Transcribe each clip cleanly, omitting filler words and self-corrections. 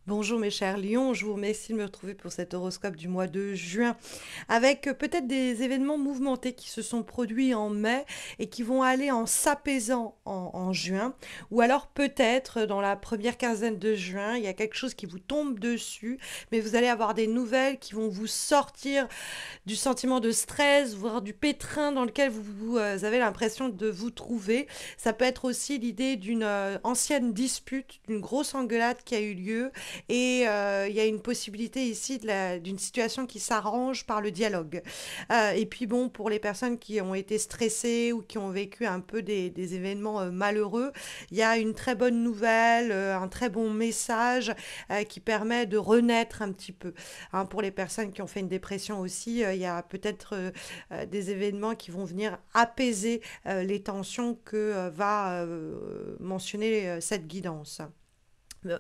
Bonjour mes chers lions, je vous remercie de me retrouver pour cet horoscope du mois de juin avec peut-être des événements mouvementés qui se sont produits en mai et qui vont aller en s'apaisant en juin ou alors peut-être dans la première quinzaine de juin, il y a quelque chose qui vous tombe dessus mais vous allez avoir des nouvelles qui vont vous sortir du sentiment de stress, voire du pétrin dans lequel vous avez l'impression de vous trouver. Ça peut être aussi l'idée d'une ancienne dispute, d'une grosse engueulade qui a eu lieu et il y a une possibilité ici d'une situation qui s'arrange par le dialogue. Et puis bon, pour les personnes qui ont été stressées ou qui ont vécu un peu des événements malheureux, il y a une très bonne nouvelle, un très bon message qui permet de renaître un petit peu. Hein, pour les personnes qui ont fait une dépression aussi, il y a peut-être des événements qui vont venir apaiser les tensions que va mentionner cette guidance.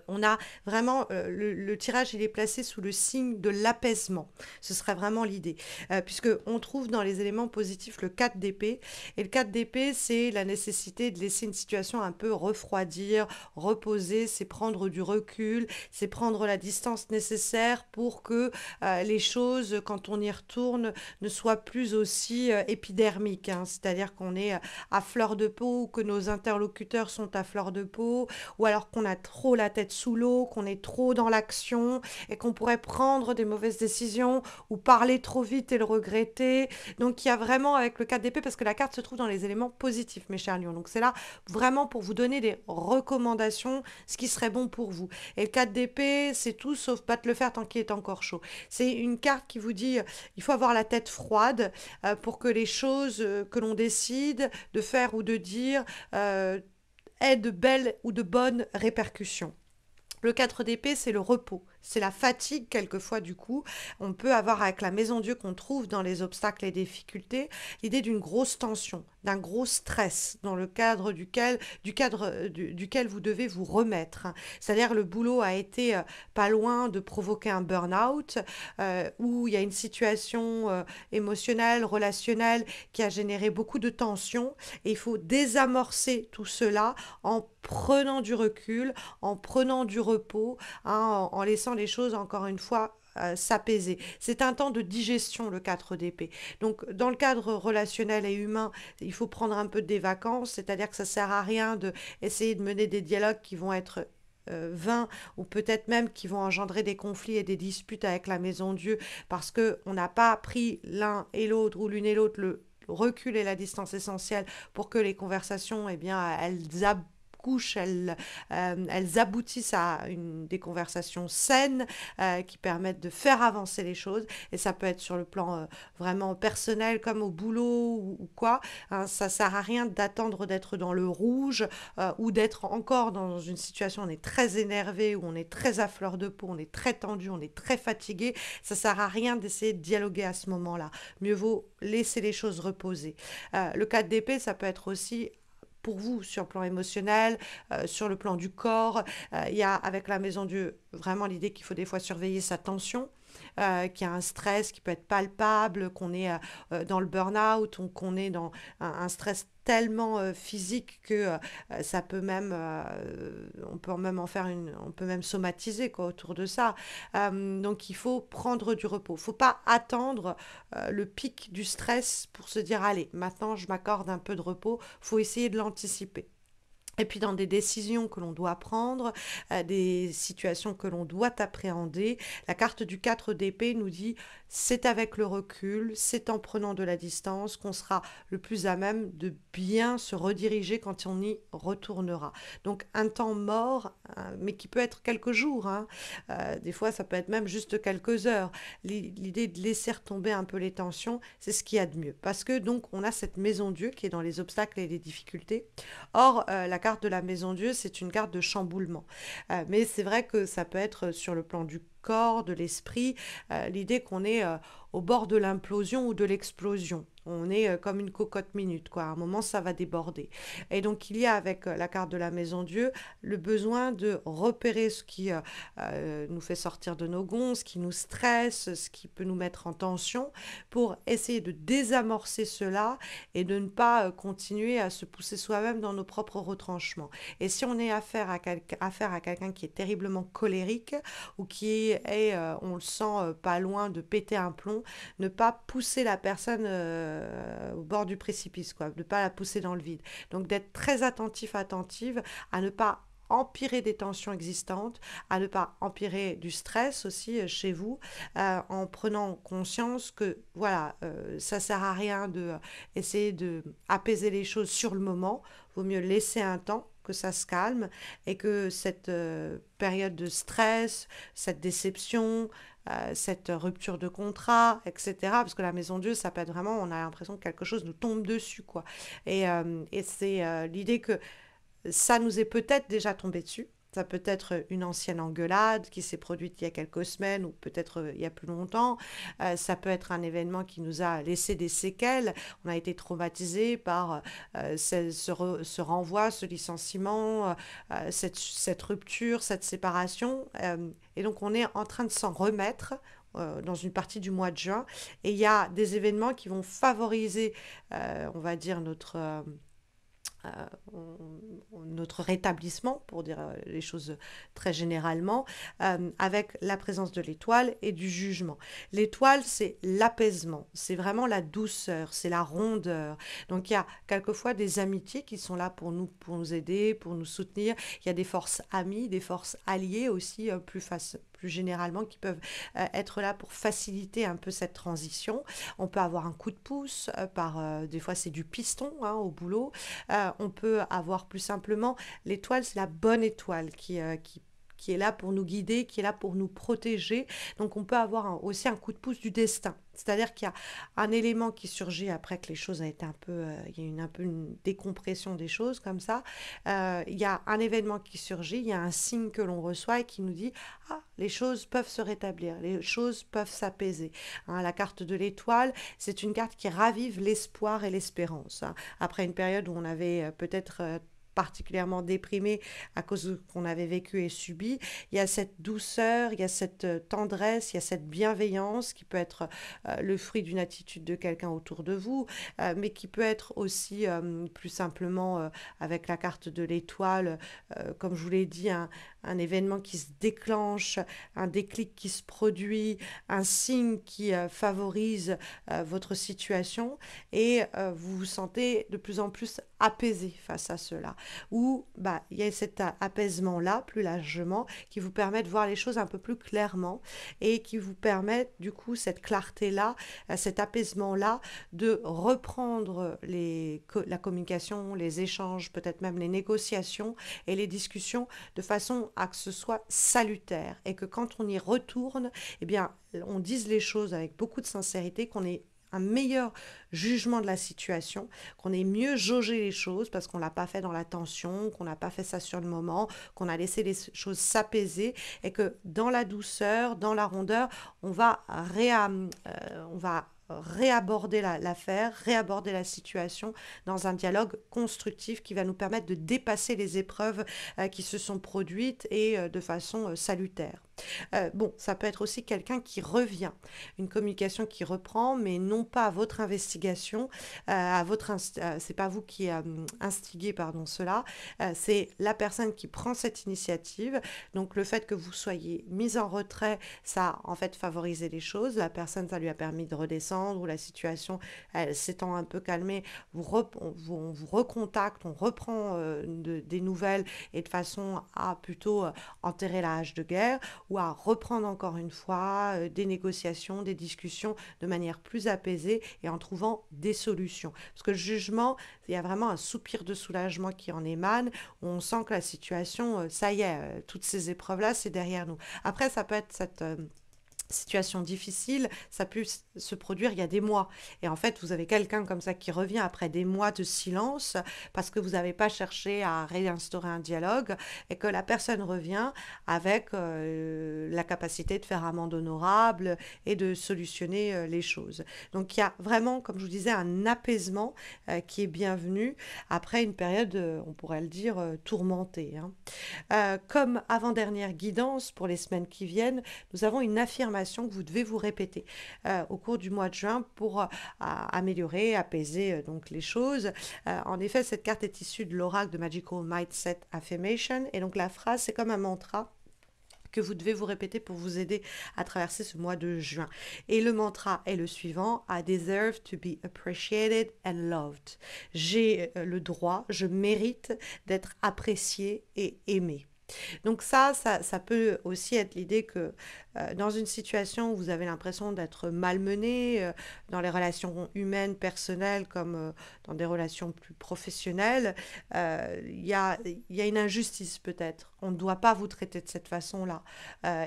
On a vraiment le tirage, il est placé sous le signe de l'apaisement. Ce serait vraiment l'idée. Puisque on trouve dans les éléments positifs le 4 d'épée. Et le 4 d'épée, c'est la nécessité de laisser une situation un peu refroidir, reposer, c'est prendre du recul, c'est prendre la distance nécessaire pour que les choses, quand on y retourne, ne soient plus aussi épidermiques. Hein. C'est-à-dire qu'on est à fleur de peau ou que nos interlocuteurs sont à fleur de peau ou alors qu'on a trop la tête sous l'eau, qu'on est trop dans l'action et qu'on pourrait prendre des mauvaises décisions ou parler trop vite et le regretter. Donc il y a vraiment avec le 4 d'épée, parce que la carte se trouve dans les éléments positifs, mes chers lions. Donc c'est là vraiment pour vous donner des recommandations, ce qui serait bon pour vous. Et le 4 d'épée, c'est tout sauf pas te le faire tant qu'il est encore chaud. C'est une carte qui vous dit il faut avoir la tête froide pour que les choses que l'on décide de faire ou de dire aient de belles ou de bonnes répercussions. Le 4 d'épée, c'est le repos, c'est la fatigue quelquefois du coup. On peut avoir avec la maison Dieu qu'on trouve dans les obstacles et difficultés l'idée d'une grosse tension, d'un gros stress dans le cadre duquel vous devez vous remettre. C'est-à-dire le boulot a été pas loin de provoquer un burn-out où il y a une situation émotionnelle, relationnelle qui a généré beaucoup de tensions et il faut désamorcer tout cela en prenant du recul, en prenant du repos, hein, en laissant les choses, encore une fois, s'apaiser. C'est un temps de digestion, le 4 d'épée. Donc, dans le cadre relationnel et humain, il faut prendre un peu des vacances, c'est-à-dire que ça sert à rien de essayer de mener des dialogues qui vont être vains ou peut-être même qui vont engendrer des conflits et des disputes avec la maison Dieu parce que on n'a pas pris l'un et l'autre ou l'une et l'autre le recul et la distance essentielle pour que les conversations, eh bien, elles aboutissent à des conversations saines qui permettent de faire avancer les choses. Et ça peut être sur le plan vraiment personnel, comme au boulot ou quoi. Hein, ça sert à rien d'attendre d'être dans le rouge ou d'être encore dans une situation où on est très énervé, où on est très à fleur de peau, on est très tendu, on est très fatigué. Ça sert à rien d'essayer de dialoguer à ce moment-là. Mieux vaut laisser les choses reposer. Le 4 d'épée, ça peut être aussi pour vous sur le plan émotionnel, sur le plan du corps. Il y a avec la maison Dieu vraiment l'idée qu'il faut des fois surveiller sa tension. Qu'il y a un stress qui peut être palpable, qu'on est dans le burn-out, ou qu'on est dans un stress tellement physique que ça peut même, on peut même en faire on peut même somatiser quoi, autour de ça. Donc il faut prendre du repos. Il ne faut pas attendre le pic du stress pour se dire allez, maintenant je m'accorde un peu de repos. Il faut essayer de l'anticiper. Et puis dans des décisions que l'on doit prendre, des situations que l'on doit appréhender, la carte du 4 d'épée nous dit c'est avec le recul, c'est en prenant de la distance qu'on sera le plus à même de bien se rediriger quand on y retournera. Donc un temps mort, mais qui peut être quelques jours, hein. Des fois ça peut être même juste quelques heures. L'idée de laisser retomber un peu les tensions, c'est ce qu'il y a de mieux. Parce que donc on a cette maison Dieu qui est dans les obstacles et les difficultés. Or, la carte de la maison Dieu, c'est une carte de chamboulement. Mais c'est vrai que ça peut être sur le plan du corps, de l'esprit, l'idée qu'on est au bord de l'implosion ou de l'explosion. On est comme une cocotte minute, quoi. À un moment, ça va déborder. Et donc, il y a avec la carte de la Maison Dieu le besoin de repérer ce qui nous fait sortir de nos gonds, ce qui nous stresse, ce qui peut nous mettre en tension, pour essayer de désamorcer cela et de ne pas continuer à se pousser soi-même dans nos propres retranchements. Et si on est affaire à quelqu'un qui est terriblement colérique ou qui est, on le sent, pas loin de péter un plomb, ne pas pousser la personne au bord du précipice, quoi, ne pas la pousser dans le vide. Donc d'être très attentif, attentive à ne pas empirer des tensions existantes, à ne pas empirer du stress aussi chez vous, en prenant conscience que voilà, ça sert à rien de essayer de apaiser les choses sur le moment. Vaut mieux laisser un temps que ça se calme et que cette période de stress, cette déception, cette rupture de contrat, etc. Parce que la maison Dieu, ça peut être vraiment, on a l'impression que quelque chose nous tombe dessus, quoi. Et c'est l'idée que ça nous est peut-être déjà tombé dessus. Ça peut être une ancienne engueulade qui s'est produite il y a quelques semaines ou peut-être il y a plus longtemps. Ça peut être un événement qui nous a laissé des séquelles. On a été traumatisé par ce renvoi, ce licenciement, cette rupture, cette séparation. Et donc on est en train de s'en remettre dans une partie du mois de juin. Et il y a des événements qui vont favoriser, on va dire, notre rétablissement, pour dire les choses très généralement, avec la présence de l'étoile et du jugement. L'étoile, c'est l'apaisement, c'est vraiment la douceur, c'est la rondeur. Donc il y a quelquefois des amitiés qui sont là pour nous aider, pour nous soutenir. Il y a des forces amies, des forces alliées aussi, plus généralement, qui peuvent être là pour faciliter un peu cette transition. On peut avoir un coup de pouce, des fois c'est du piston hein, au boulot. On peut avoir plus simplement, l'étoile, c'est la bonne étoile qui est là pour nous guider, qui est là pour nous protéger. Donc on peut avoir aussi un coup de pouce du destin. C'est-à-dire qu'il y a un élément qui surgit après que les choses ont été un peu, il y a un peu une décompression des choses comme ça. Il y a un événement qui surgit, il y a un signe que l'on reçoit et qui nous dit ah les choses peuvent se rétablir, les choses peuvent s'apaiser. Hein, la carte de l'étoile, c'est une carte qui ravive l'espoir et l'espérance. Hein. Après une période où on avait peut-être particulièrement déprimé à cause de ce qu'on avait vécu et subi, il y a cette douceur, il y a cette tendresse, il y a cette bienveillance qui peut être le fruit d'une attitude de quelqu'un autour de vous, mais qui peut être aussi plus simplement avec la carte de l'étoile, comme je vous l'ai dit, un événement qui se déclenche, un déclic qui se produit, un signe qui favorise votre situation et vous vous sentez de plus en plus apaisé face à cela. Où bah, il y a cet apaisement-là, plus largement, qui vous permet de voir les choses un peu plus clairement et qui vous permet, du coup, cette clarté-là, cet apaisement-là, de reprendre la communication, les échanges, peut-être même les négociations et les discussions de façon à que ce soit salutaire et que quand on y retourne, eh bien, on dise les choses avec beaucoup de sincérité, qu'on ait un meilleur jugement de la situation, qu'on ait mieux jaugé les choses parce qu'on ne l'a pas fait dans la tension, qu'on n'a pas fait ça sur le moment, qu'on a laissé les choses s'apaiser et que dans la douceur, dans la rondeur, on va réaborder l'affaire, réaborder la situation dans un dialogue constructif qui va nous permettre de dépasser les épreuves qui se sont produites et de façon salutaire. Bon, ça peut être aussi quelqu'un qui revient, une communication qui reprend, mais non pas à votre investigation, c'est pas vous qui instiguez pardon cela, c'est la personne qui prend cette initiative. Donc le fait que vous soyez mis en retrait, ça a en fait favorisé les choses. La personne, ça lui a permis de redescendre ou la situation, elle s'étant un peu calmée, on vous recontacte, on reprend des nouvelles et de façon à plutôt enterrer la hache de guerre ou à reprendre encore une fois des négociations, des discussions de manière plus apaisée et en trouvant des solutions. Parce que le jugement, il y a vraiment un soupir de soulagement qui en émane, où on sent que la situation, ça y est, toutes ces épreuves-là, c'est derrière nous. Après, ça peut être situation difficile, ça peut se produire il y a des mois. Et en fait, vous avez quelqu'un comme ça qui revient après des mois de silence parce que vous n'avez pas cherché à réinstaurer un dialogue et que la personne revient avec la capacité de faire amende honorable et de solutionner les choses. Donc il y a vraiment, comme je vous disais, un apaisement qui est bienvenu après une période, on pourrait le dire, tourmentée, hein. Comme avant-dernière guidance pour les semaines qui viennent, nous avons une affirmation que vous devez vous répéter au cours du mois de juin pour améliorer, apaiser donc les choses. En effet, cette carte est issue de l'oracle de Magical Mindset Affirmation et donc la phrase, c'est comme un mantra que vous devez vous répéter pour vous aider à traverser ce mois de juin. Et le mantra est le suivant: I deserve to be appreciated and loved. J'ai le droit, je mérite d'être apprécié et aimé. Donc ça peut aussi être l'idée que dans une situation où vous avez l'impression d'être malmené, dans les relations humaines, personnelles, comme dans des relations plus professionnelles, il y a une injustice peut-être. On ne doit pas vous traiter de cette façon-là.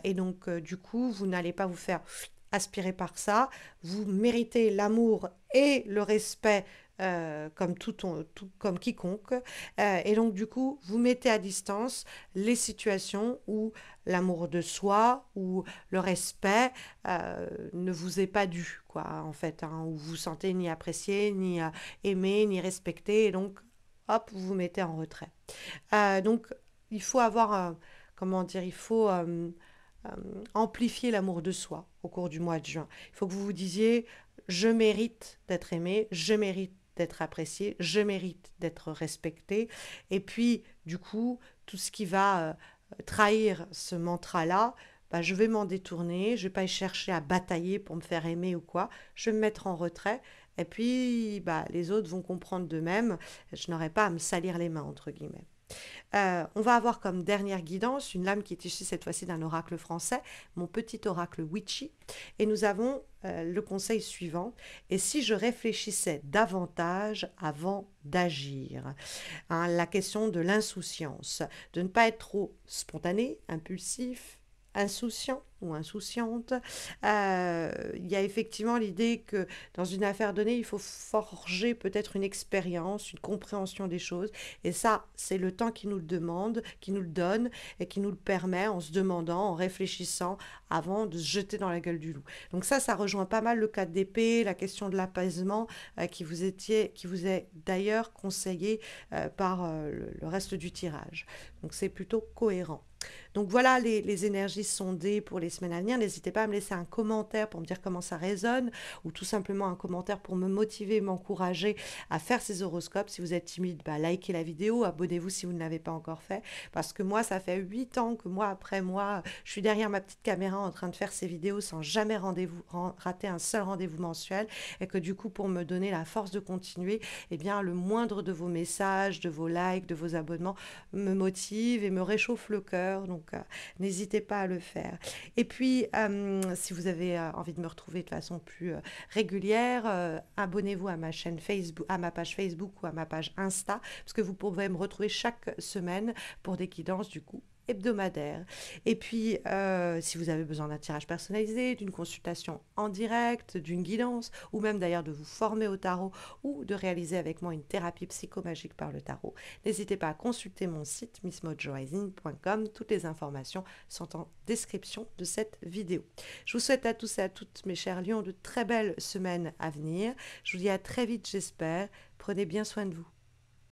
Et donc, du coup, vous n'allez pas vous faire aspirer par ça. Vous méritez l'amour et le respect comme comme quiconque. Et donc, du coup, vous mettez à distance les situations où l'amour de soi ou le respect ne vous est pas dû, quoi, en fait, hein, où vous vous sentez ni apprécié, ni aimé, ni respecté. Et donc, hop, vous vous mettez en retrait. Donc, il faut avoir, comment dire, il faut euh, amplifier l'amour de soi au cours du mois de juin. Il faut que vous vous disiez, je mérite d'être aimé, je mérite d'être apprécié, je mérite d'être respecté. Et puis, du coup, tout ce qui va trahir ce mantra-là, bah, je vais m'en détourner, je vais pas y chercher à batailler pour me faire aimer ou quoi, je vais me mettre en retrait. Et puis, bah, les autres vont comprendre d'eux-mêmes. Je n'aurai pas à me salir les mains, entre guillemets. On va avoir comme dernière guidance une lame qui est issue cette fois-ci d'un oracle français, mon petit oracle Witchy. Et nous avons le conseil suivant: et si je réfléchissais davantage avant d'agir, hein, la question de l'insouciance, de ne pas être trop spontané, impulsif, insouciant ou insouciante. Il y a effectivement l'idée que dans une affaire donnée, il faut forger peut-être une expérience, une compréhension des choses. Et ça, c'est le temps qui nous le demande, qui nous le donne et qui nous le permet en se demandant, en réfléchissant avant de se jeter dans la gueule du loup. Donc ça rejoint pas mal le cas d'épée, la question de l'apaisement qui vous est d'ailleurs conseillé par le reste du tirage. Donc c'est plutôt cohérent. Donc voilà les énergies sondées pour les semaines à venir. N'hésitez pas à me laisser un commentaire pour me dire comment ça résonne ou tout simplement un commentaire pour me motiver, m'encourager à faire ces horoscopes. Si vous êtes timide, bah, likez la vidéo, abonnez-vous si vous ne l'avez pas encore fait parce que moi, ça fait 8 ans que mois après mois, je suis derrière ma petite caméra en train de faire ces vidéos sans jamais rater un seul rendez-vous mensuel et que du coup, pour me donner la force de continuer, eh bien, le moindre de vos messages, de vos likes, de vos abonnements me motive et me réchauffe le cœur. Donc, n'hésitez pas à le faire. Et puis, si vous avez envie de me retrouver de façon plus régulière, abonnez-vous à ma chaîne Facebook, à ma page Facebook ou à ma page Insta, parce que vous pourrez me retrouver chaque semaine pour des guidances du coup hebdomadaire. Et puis, si vous avez besoin d'un tirage personnalisé, d'une consultation en direct, d'une guidance, ou même d'ailleurs de vous former au tarot ou de réaliser avec moi une thérapie psychomagique par le tarot, n'hésitez pas à consulter mon site missmojorising.com. Toutes les informations sont en description de cette vidéo. Je vous souhaite à tous et à toutes, mes chers lions, de très belles semaines à venir. Je vous dis à très vite, j'espère. Prenez bien soin de vous.